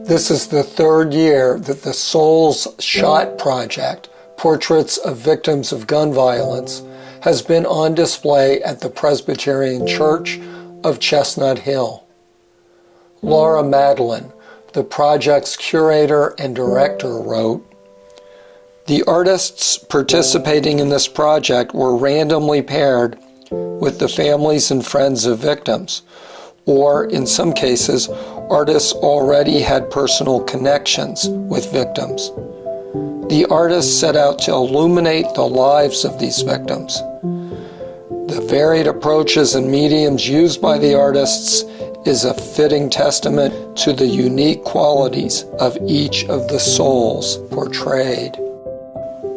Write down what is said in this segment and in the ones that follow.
This is the third year that the Souls Shot Project, Portraits of Victims of Gun Violence, has been on display at the Presbyterian Church of Chestnut Hill. Laura Madeline, the project's curator and director, wrote, "The artists participating in this project were randomly paired with the families and friends of victims, or in some cases, artists already had personal connections with victims. The artists set out to illuminate the lives of these victims. The varied approaches and mediums used by the artists is a fitting testament to the unique qualities of each of the souls portrayed."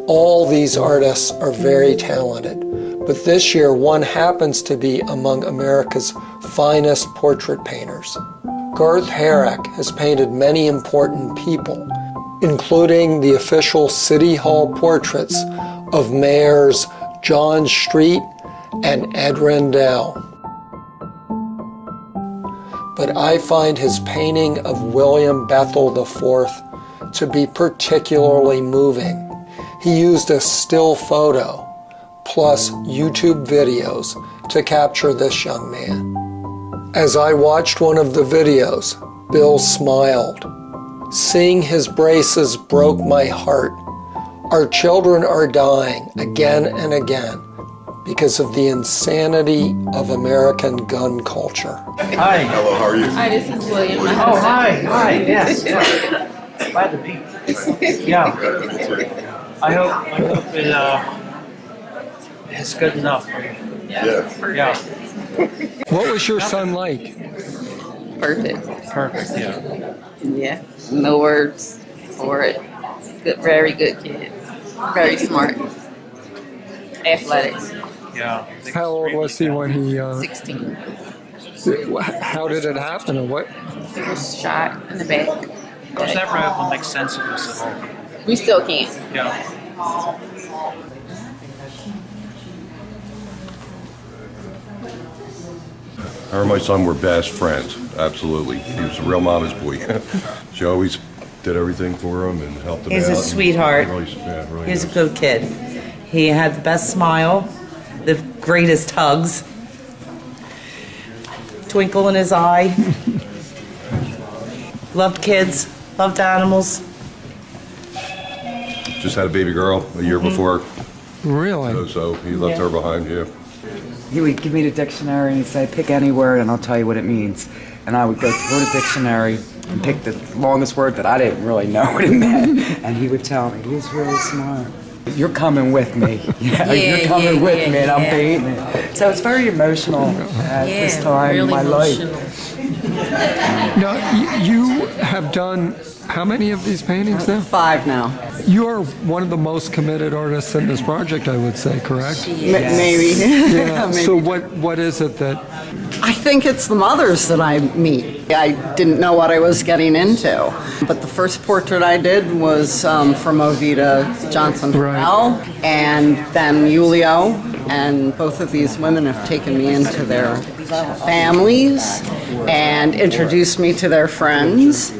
All these artists are very talented, but this year one happens to be among America's finest portrait painters. Garth Herrick has painted many important people, including the official City Hall portraits of Mayors John Street and Ed Rendell. But I find his painting of William Bethel IV to be particularly moving. He used a still photo plus YouTube videos to capture this young man. As I watched one of the videos, Bill smiled. Seeing his braces broke my heart. Our children are dying again and again because of the insanity of American gun culture. Hi. Hello, how are you? Hi, this is William. Oh, hi, yes. Glad to be here. Yeah. I hope it is good enough for you. Yeah. What was your son like? Perfect, yeah. yeah. No words for it. Good, very good kid. Very smart. Athletics. Yeah. How old was he when he... 16. How did it happen, or what? He was shot in the back. I was never able to make sense of this at all. We still can't. Yeah. Her and my son were best friends, absolutely. He was a real mama's boy. She always did everything for him and helped him out. He's a sweetheart. Really He's a nice. good kid. He had the best smile, the greatest hugs, twinkle in his eye. Loved kids, loved animals. Just had a baby girl a year before, Really? so he left her behind, yeah. He would give me the dictionary and he'd say, pick any word and I'll tell you what it means. And I would go through the dictionary and pick the longest word that I didn't really know what it meant. And he would tell me, he's really smart. You're coming with me. You're coming with me and I'm painting it. So it's very emotional at this time in my life. Now, you have done how many of these paintings now? 5 now. You are one of the most committed artists in this project, I would say, correct? Maybe. Yeah. Maybe. So what is it that... I think it's the mothers that I meet. I didn't know what I was getting into. But the first portrait I did was from Ovita Johnson-Tate, Right. and then Julio. And both of these women have taken me into their families and introduced me to their friends.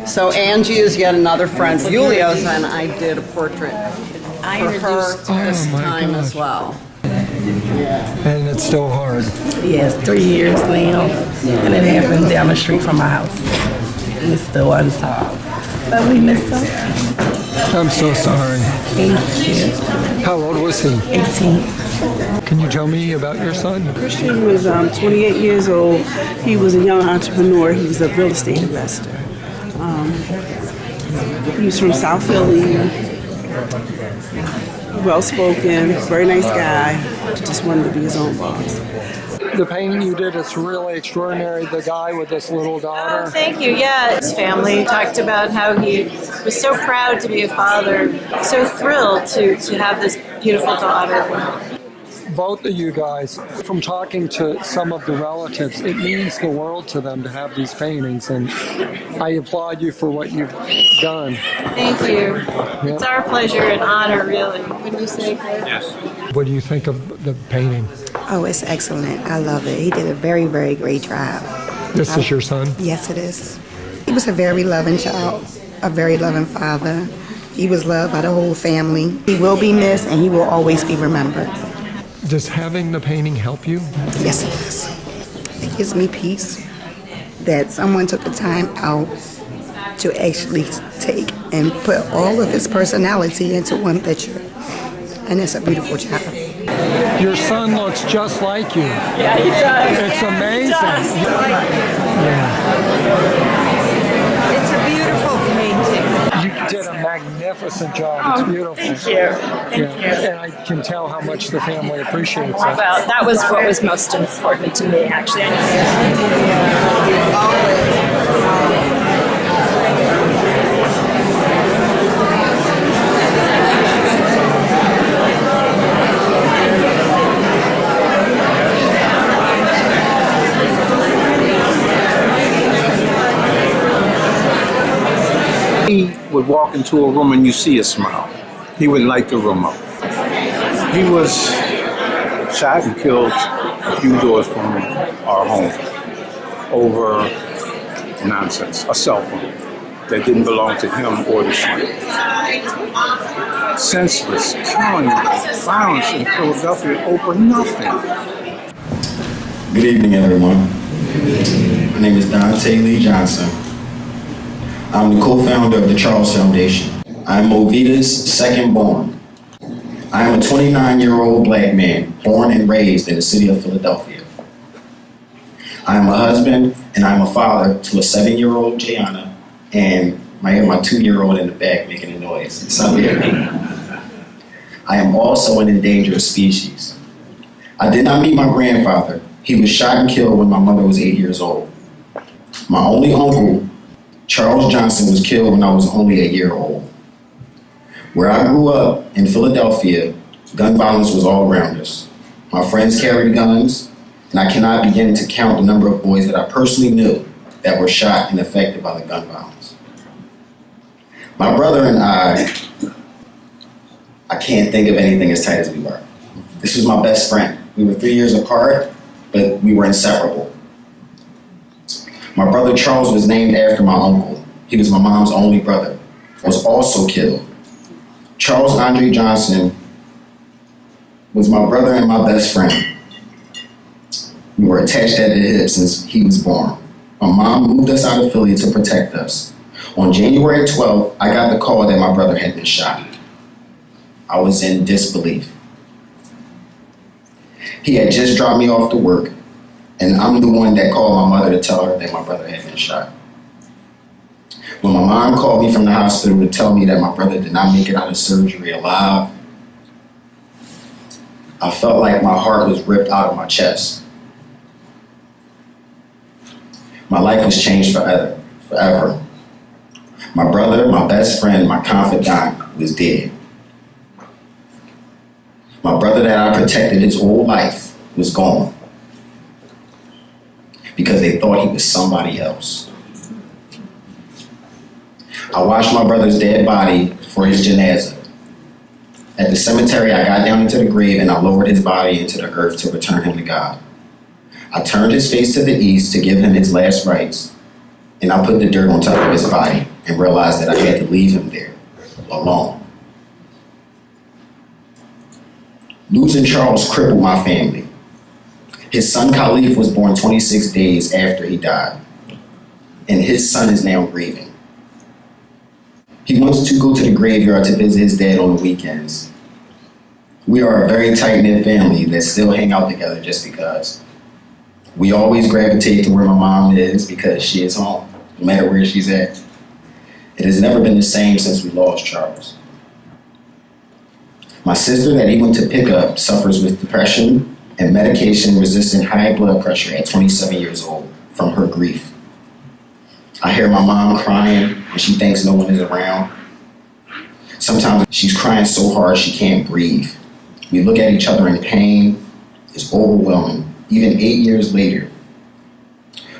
So Angie is yet another friend of Julio's, and I did a portrait for her this time as well. And it's still hard. Yes, 3 years now, and it happened down the street from my house. And it's still unsolved. But we miss him. I'm so sorry. Thank you. How old was he? 18. Can you tell me about your son? Christian was 28 years old. He was a young entrepreneur. He was a real estate investor. He was from South Philly. Well-spoken, very nice guy. Just wanted to be his own boss. The painting you did is really extraordinary. The guy with this little daughter. Oh, thank you. Yeah, his family talked about how he was so proud to be a father, so thrilled to have this beautiful daughter. Both of you guys, from talking to some of the relatives, it means the world to them to have these paintings, and I applaud you for what you've done. Thank you. Yeah. It's our pleasure and honor, really. Wouldn't you say, Cruz? Yes. What do you think of the painting? Oh, it's excellent. I love it. He did a very, very great job. This is your son? Yes, it is. was a very loving child, a very loving father. He was loved by the whole family. He will be missed, and he will always be remembered. Does having the painting help you? Yes, it does. It gives me peace that someone took the time out to actually take and put all of his personality into one picture. And it's a beautiful job. Your son looks just like you. Yeah, he does. It's amazing. He does. It's a beautiful painting. You did a magnificent job. It's beautiful. Thank you. Thank you. And I can tell how much the family appreciates it. Well, that was what was most important to me, actually. He would walk into a room and you see a smile. He would light the room up. He was shot and killed a few doors from our home over nonsense, a cell phone that didn't belong to him or the son. Senseless killing, violence in Philadelphia over nothing. Good evening, everyone. My name is Dante Lee Johnson. I'm the co-founder of the Charles Foundation. I'm Movita's second born. I am a 29-year-old black man born and raised in the city of Philadelphia. I am a husband and I'm a father to a 7-year-old Gianna and my 2-year-old in the back making a noise. So, I am also an endangered species. I did not meet my grandfather. He was shot and killed when my mother was 8 years old. My only uncle, Charles Johnson, was killed when I was only a year old. Where I grew up in Philadelphia, gun violence was all around us. My friends carried guns, and I cannot begin to count the number of boys that I personally knew that were shot and affected by the gun violence. My brother and I can't think of anything as tight as we were. This was my best friend. We were 3 years apart, but we were inseparable. My brother Charles was named after my uncle. He was my mom's only brother, was also killed. Charles Andre Johnson was my brother and my best friend. We were attached at the hip since he was born. My mom moved us out of Philly to protect us. On January 12th, I got the call that my brother had been shot. I was in disbelief. He had just dropped me off to work, and I'm the one that called my mother to tell her that my brother had been shot. When my mom called me from the hospital to tell me that my brother did not make it out of surgery alive, I felt like my heart was ripped out of my chest. My life was changed forever. My brother, my best friend, my confidant was dead. My brother that I protected his whole life was gone because they thought he was somebody else. I watched my brother's dead body for his janazah. At the cemetery, I got down into the grave and I lowered his body into the earth to return him to God. I turned his face to the east to give him his last rites, and I put the dirt on top of his body and realized that I had to leave him there, alone. Losing Charles crippled my family. His son Khalif was born 26 days after he died, and his son is now grieving. He wants to go to the graveyard to visit his dad on the weekends. We are a very tight-knit family that still hang out together just because. We always gravitate to where my mom is because she is home, no matter where she's at. It has never been the same since we lost Charles. My sister that he went to pick up suffers with depression and medication-resistant high blood pressure at 27 years old from her grief. I hear my mom crying and she thinks no one is around. Sometimes she's crying so hard she can't breathe. We look at each other in pain. It's overwhelming. Even 8 years later,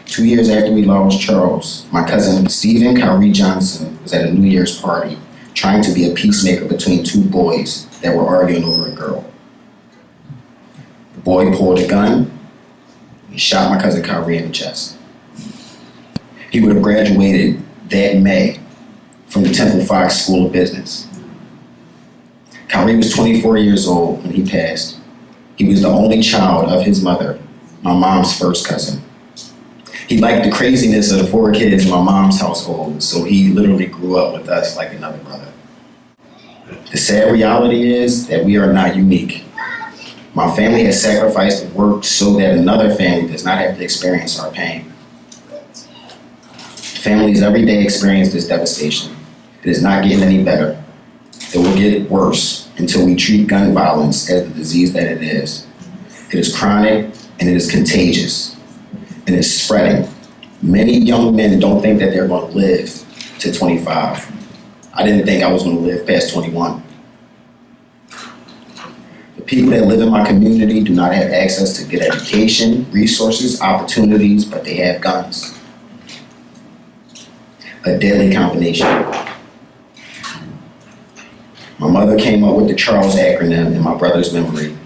2 years after we lost Charles, my cousin Stephen Kyrie Johnson was at a New Year's party trying to be a peacemaker between two boys that were arguing over a girl. The boy pulled a gun. He shot my cousin Kyrie in the chest. He would have graduated that May from the Temple Fox School of Business. Kyrie was 24 years old when he passed. He was the only child of his mother, my mom's first cousin. He liked the craziness of the 4 kids in my mom's household, so he literally grew up with us like another brother. The sad reality is that we are not unique. My family has sacrificed and worked so that another family does not have to experience our pain. Families every day experience this devastation. It is not getting any better. It will get worse until we treat gun violence as the disease that it is. It is chronic and it is contagious. And it's spreading. Many young men don't think that they're going to live to 25. I didn't think I was going to live past 21. The people that live in my community do not have access to good education, resources, opportunities, but they have guns. A deadly combination. My mother came up with the Charles acronym in my brother's memory.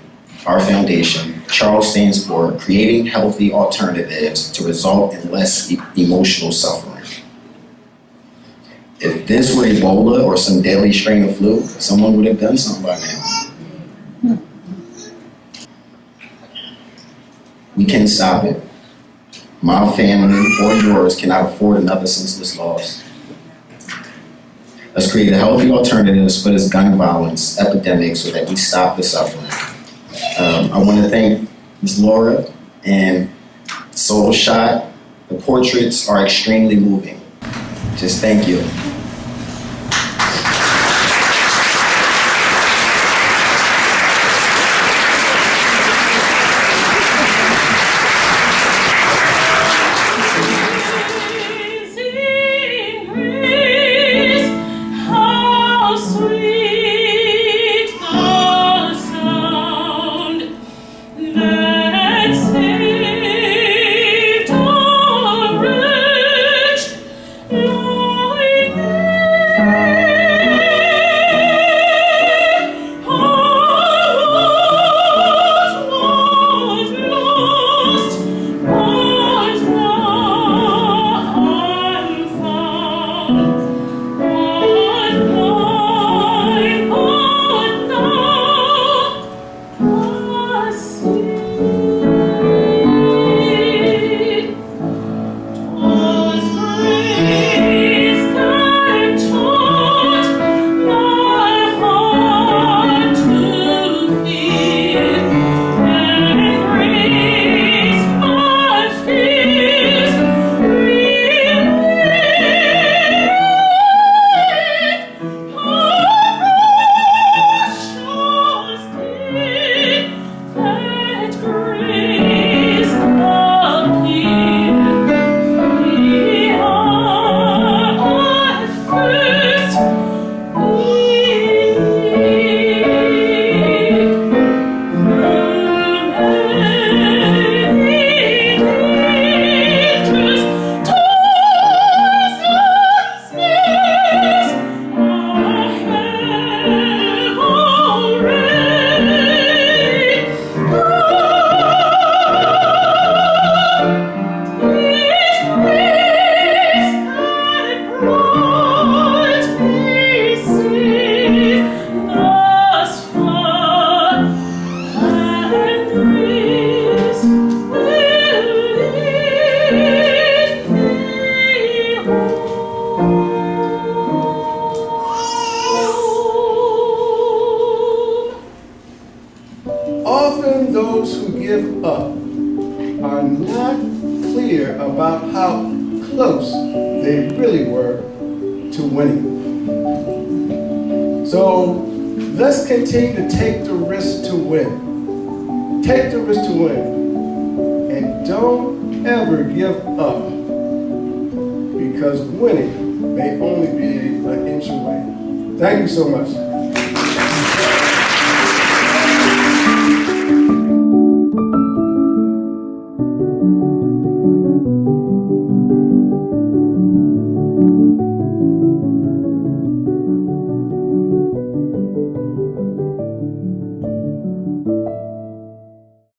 Our foundation, Charles, stands for Creating Healthy Alternatives to Result in Less Emotional Suffering. If this were Ebola or some deadly strain of flu, someone would have done something by now. We can stop it. My family or yours cannot afford another senseless loss. Let's create a healthy alternative for this gun violence epidemic so that we stop the suffering. I want to thank Ms. Laura and Soul Shot. The portraits are extremely moving. Just thank you. Often those who give up are not clear about how close they really were to winning. So let's continue to take the risk to win. Take the risk to win. And don't ever give up, because winning may only be an inch away. Thank you so much.